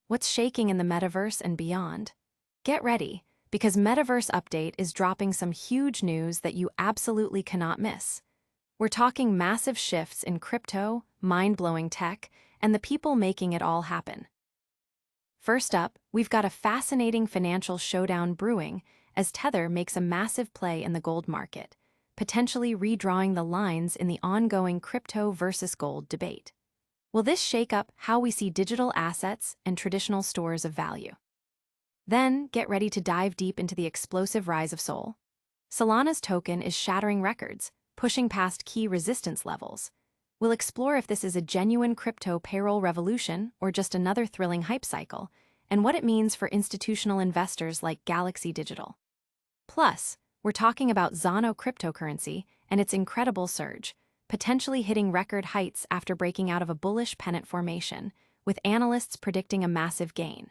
What's shaking in the metaverse and beyond? Get ready, because MetaVerse Update is dropping some huge news that you absolutely cannot miss. We're talking massive shifts in crypto, mind-blowing tech, and the people making it all happen. First up, we've got a fascinating financial showdown brewing as Tether makes a massive play in the gold market, potentially redrawing the lines in the ongoing crypto versus gold debate. Will this shake up how we see digital assets and traditional stores of value? Then, get ready to dive deep into the explosive rise of Sol. Solana's token is shattering records, pushing past key resistance levels. We'll explore if this is a genuine crypto payroll revolution or just another thrilling hype cycle, and what it means for institutional investors like Galaxy Digital. Plus, we're talking about Zano cryptocurrency and its incredible surge, potentially hitting record heights after breaking out of a bullish pennant formation, with analysts predicting a massive gain.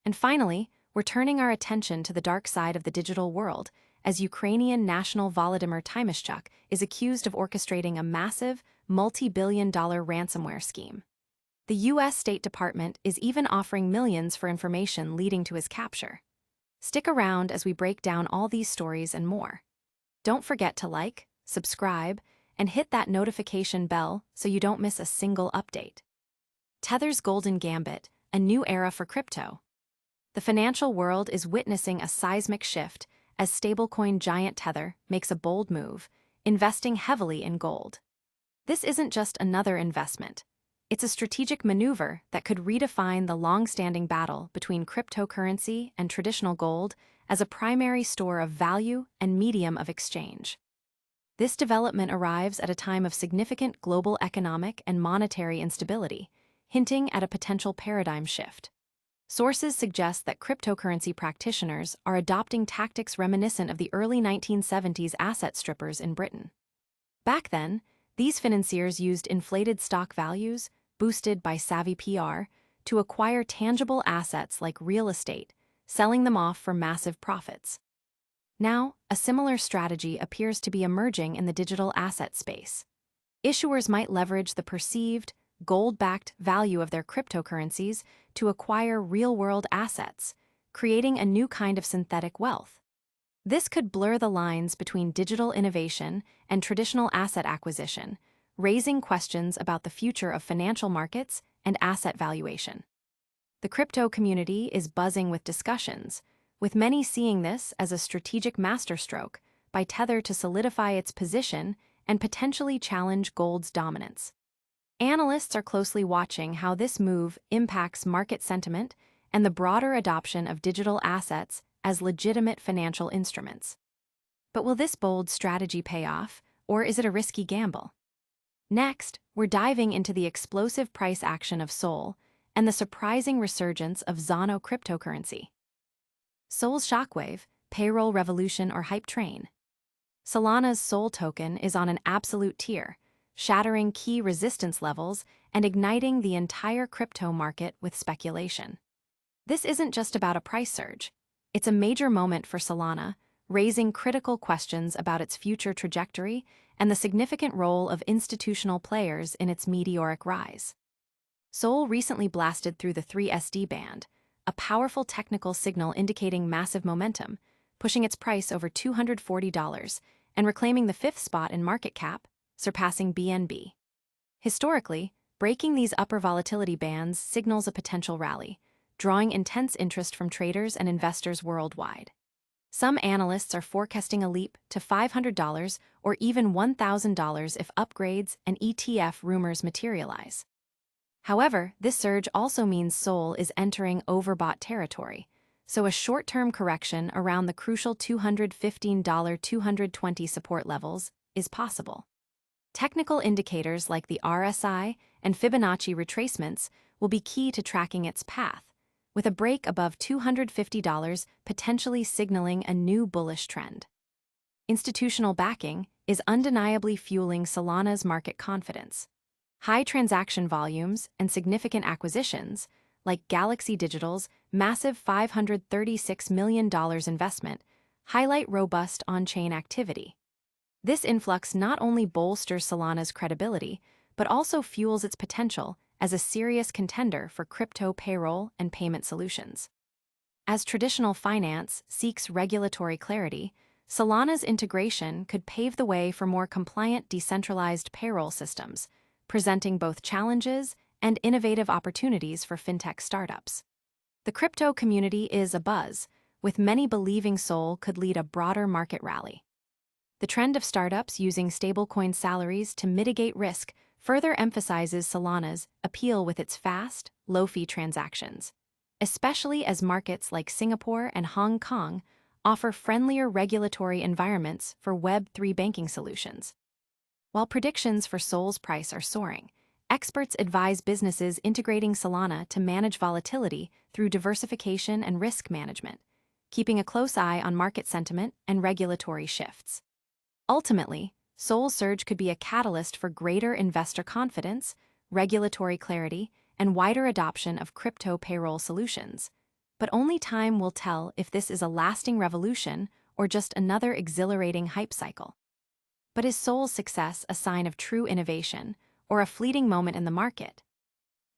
And finally, we're turning our attention to the dark side of the digital world, as Ukrainian national Volodymyr Tymyshchuk is accused of orchestrating a massive, multi-billion-dollar ransomware scheme. The U.S. State Department is even offering millions for information leading to his capture. Stick around as we break down all these stories and more. Don't forget to like, subscribe, and hit that notification bell so you don't miss a single update. Tether's Golden Gambit, a new era for crypto. The financial world is witnessing a seismic shift as stablecoin giant Tether makes a bold move, investing heavily in gold. This isn't just another investment. It's a strategic maneuver that could redefine the long-standing battle between cryptocurrency and traditional gold as a primary store of value and medium of exchange. This development arrives at a time of significant global economic and monetary instability, hinting at a potential paradigm shift. Sources suggest that cryptocurrency practitioners are adopting tactics reminiscent of the early 1970s asset strippers in Britain. Back then, these financiers used inflated stock values, boosted by savvy PR, to acquire tangible assets like real estate, selling them off for massive profits. Now, a similar strategy appears to be emerging in the digital asset space. Issuers might leverage the perceived, gold-backed value of their cryptocurrencies to acquire real-world assets, creating a new kind of synthetic wealth. This could blur the lines between digital innovation and traditional asset acquisition, raising questions about the future of financial markets and asset valuation. The crypto community is buzzing with discussions, with many seeing this as a strategic masterstroke by Tether to solidify its position and potentially challenge gold's dominance. Analysts are closely watching how this move impacts market sentiment and the broader adoption of digital assets as legitimate financial instruments. But will this bold strategy pay off, or is it a risky gamble? Next, we're diving into the explosive price action of Sol and the surprising resurgence of Zano cryptocurrency. Sol's shockwave, payroll revolution or hype train. Solana's Sol token is on an absolute tear, shattering key resistance levels and igniting the entire crypto market with speculation. This isn't just about a price surge. It's a major moment for Solana, raising critical questions about its future trajectory and the significant role of institutional players in its meteoric rise. Sol recently blasted through the 3SD band, a powerful technical signal indicating massive momentum, pushing its price over $240 and reclaiming the fifth spot in market cap, surpassing BNB. Historically, breaking these upper volatility bands signals a potential rally, drawing intense interest from traders and investors worldwide. Some analysts are forecasting a leap to $500 or even $1,000 if upgrades and ETF rumors materialize. However, this surge also means Sol is entering overbought territory, so a short-term correction around the crucial $215-220 support levels is possible. Technical indicators like the RSI and Fibonacci retracements will be key to tracking its path, with a break above $250 potentially signaling a new bullish trend. Institutional backing is undeniably fueling Solana's market confidence. High transaction volumes and significant acquisitions, like Galaxy Digital's massive $536 million investment, highlight robust on-chain activity. This influx not only bolsters Solana's credibility, but also fuels its potential as a serious contender for crypto payroll and payment solutions. As traditional finance seeks regulatory clarity, Solana's integration could pave the way for more compliant decentralized payroll systems, presenting both challenges and innovative opportunities for fintech startups. The crypto community is abuzz, with many believing Sol could lead a broader market rally. The trend of startups using stablecoin salaries to mitigate risk further emphasizes Solana's appeal with its fast, low-fee transactions, especially as markets like Singapore and Hong Kong offer friendlier regulatory environments for Web3 banking solutions. While predictions for Sol's price are soaring, experts advise businesses integrating Solana to manage volatility through diversification and risk management, keeping a close eye on market sentiment and regulatory shifts. Ultimately, Sol's surge could be a catalyst for greater investor confidence, regulatory clarity, and wider adoption of crypto payroll solutions. But only time will tell if this is a lasting revolution or just another exhilarating hype cycle. But is Sol's success a sign of true innovation or a fleeting moment in the market?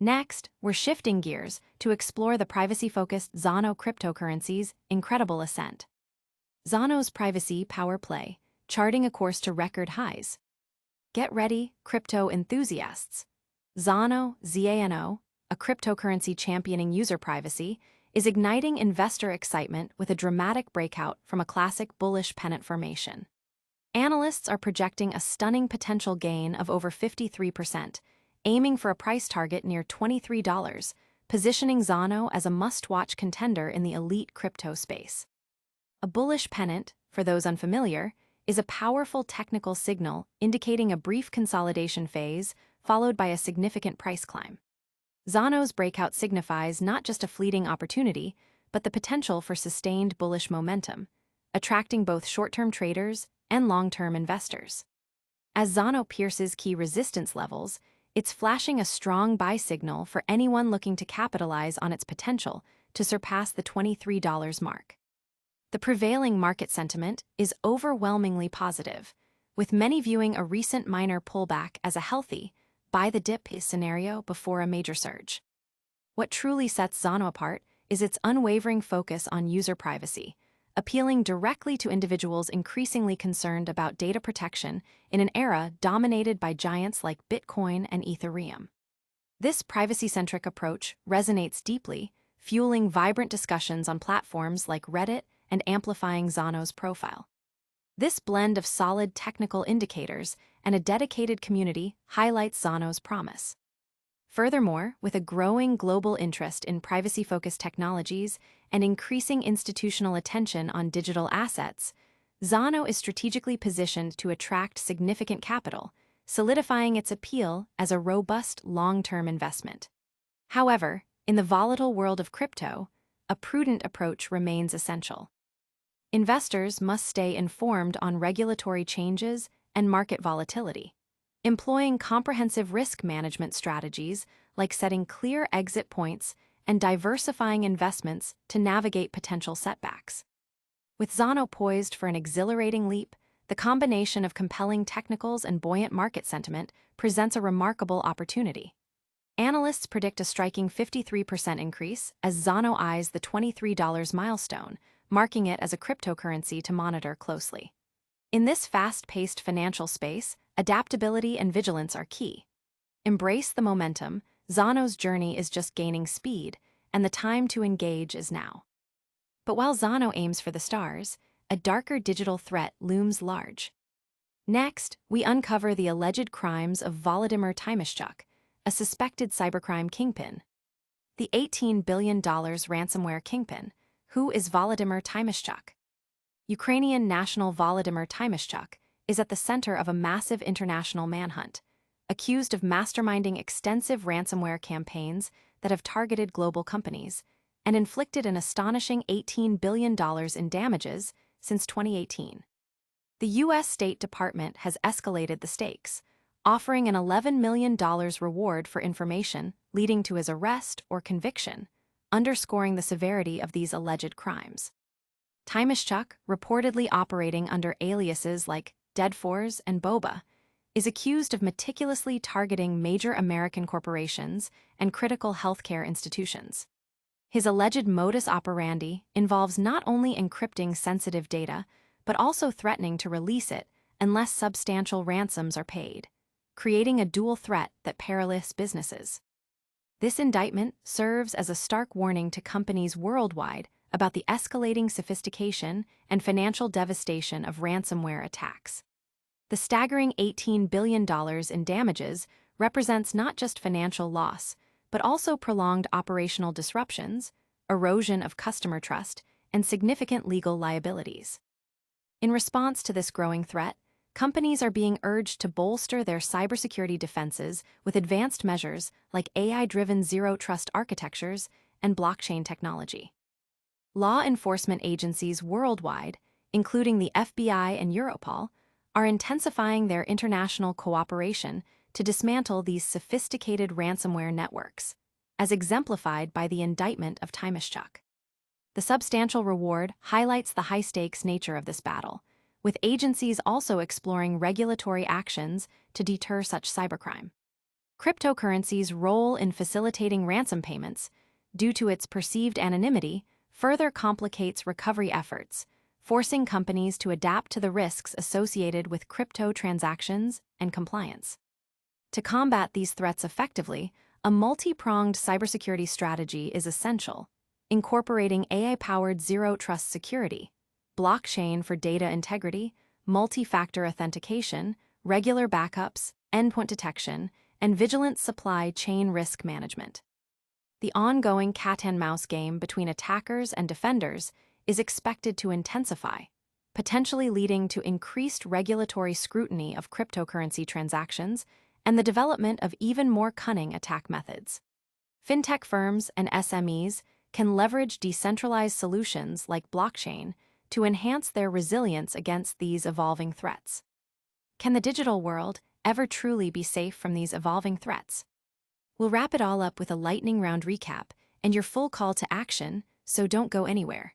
Next, we're shifting gears to explore the privacy-focused Zano cryptocurrency's incredible ascent. Zano's privacy power play, charting a course to record highs. Get ready, crypto enthusiasts. Zano, a cryptocurrency championing user privacy, is igniting investor excitement with a dramatic breakout from a classic bullish pennant formation. Analysts are projecting a stunning potential gain of over 53%, aiming for a price target near $23, positioning Zano as a must-watch contender in the elite crypto space. A bullish pennant, for those unfamiliar, is a powerful technical signal indicating a brief consolidation phase followed by a significant price climb. Zano's breakout signifies not just a fleeting opportunity, but the potential for sustained bullish momentum, attracting both short-term traders and long-term investors. As Zano pierces key resistance levels, it's flashing a strong buy signal for anyone looking to capitalize on its potential to surpass the $23 mark. The prevailing market sentiment is overwhelmingly positive, with many viewing a recent minor pullback as a healthy, buy-the-dip scenario before a major surge. What truly sets Zano apart is its unwavering focus on user privacy, appealing directly to individuals increasingly concerned about data protection in an era dominated by giants like Bitcoin and Ethereum. This privacy-centric approach resonates deeply, fueling vibrant discussions on platforms like Reddit and amplifying Zano's profile. This blend of solid technical indicators and a dedicated community highlights Zano's promise. Furthermore, with a growing global interest in privacy-focused technologies and increasing institutional attention on digital assets, Zano is strategically positioned to attract significant capital, solidifying its appeal as a robust long-term investment. However, in the volatile world of crypto, a prudent approach remains essential. Investors must stay informed on regulatory changes and market volatility, employing comprehensive risk management strategies like setting clear exit points and diversifying investments to navigate potential setbacks. With Zano poised for an exhilarating leap, the combination of compelling technicals and buoyant market sentiment presents a remarkable opportunity. Analysts predict a striking 53% increase as Zano eyes the $23 milestone, marking it as a cryptocurrency to monitor closely. In this fast-paced financial space, adaptability and vigilance are key. Embrace the momentum. Zano's journey is just gaining speed, and the time to engage is now. But while Zano aims for the stars, a darker digital threat looms large. Next, we uncover the alleged crimes of Volodymyr Tymyshchuk, a suspected cybercrime kingpin. The $18 billion ransomware kingpin. Who is Volodymyr Tymyshchuk? Ukrainian national Volodymyr Tymyshchuk is at the center of a massive international manhunt, accused of masterminding extensive ransomware campaigns that have targeted global companies and inflicted an astonishing $18 billion in damages since 2018. The U.S. State Department has escalated the stakes, offering an $11 million reward for information leading to his arrest or conviction, underscoring the severity of these alleged crimes. Tymyshchuk, reportedly operating under aliases like Deadfors and Boba, is accused of meticulously targeting major American corporations and critical healthcare institutions. His alleged modus operandi involves not only encrypting sensitive data, but also threatening to release it unless substantial ransoms are paid, creating a dual threat that perilous businesses. This indictment serves as a stark warning to companies worldwide about the escalating sophistication and financial devastation of ransomware attacks. The staggering $18 billion in damages represents not just financial loss, but also prolonged operational disruptions, erosion of customer trust, and significant legal liabilities. In response to this growing threat, companies are being urged to bolster their cybersecurity defenses with advanced measures like AI-driven zero-trust architectures and blockchain technology. Law enforcement agencies worldwide, including the FBI and Europol, are intensifying their international cooperation to dismantle these sophisticated ransomware networks, as exemplified by the indictment of Timeshchuk. The substantial reward highlights the high-stakes nature of this battle, with agencies also exploring regulatory actions to deter such cybercrime. Cryptocurrency's role in facilitating ransom payments, due to its perceived anonymity, further complicates recovery efforts, forcing companies to adapt to the risks associated with crypto transactions and compliance. To combat these threats effectively, a multi-pronged cybersecurity strategy is essential, incorporating AI-powered zero-trust security, blockchain for data integrity, multi-factor authentication, regular backups, endpoint detection, and vigilant supply chain risk management. The ongoing cat-and-mouse game between attackers and defenders is expected to intensify, potentially leading to increased regulatory scrutiny of cryptocurrency transactions and the development of even more cunning attack methods. Fintech firms and SMEs can leverage decentralized solutions like blockchain to enhance their resilience against these evolving threats. Can the digital world ever truly be safe from these evolving threats? We'll wrap it all up with a lightning round recap and your full call to action, so don't go anywhere.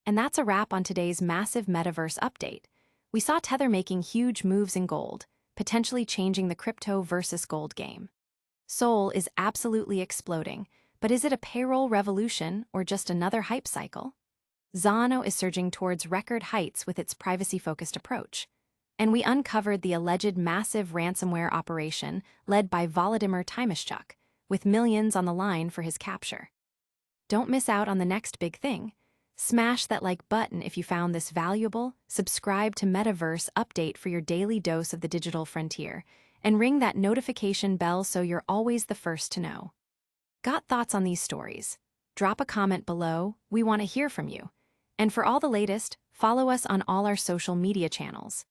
And that's a wrap on today's massive MetaVerse update. We saw Tether making huge moves in gold, potentially changing the crypto versus gold game. Sol is absolutely exploding, but is it a payroll revolution or just another hype cycle? Zano is surging towards record heights with its privacy-focused approach. And we uncovered the alleged massive ransomware operation led by Volodymyr Timeshchuk, with millions on the line for his capture. Don't miss out on the next big thing. Smash that like button if you found this valuable, subscribe to MetaVerse Update for your daily dose of the digital frontier, and ring that notification bell so you're always the first to know. Got thoughts on these stories? Drop a comment below, we want to hear from you. And for all the latest, follow us on all our social media channels.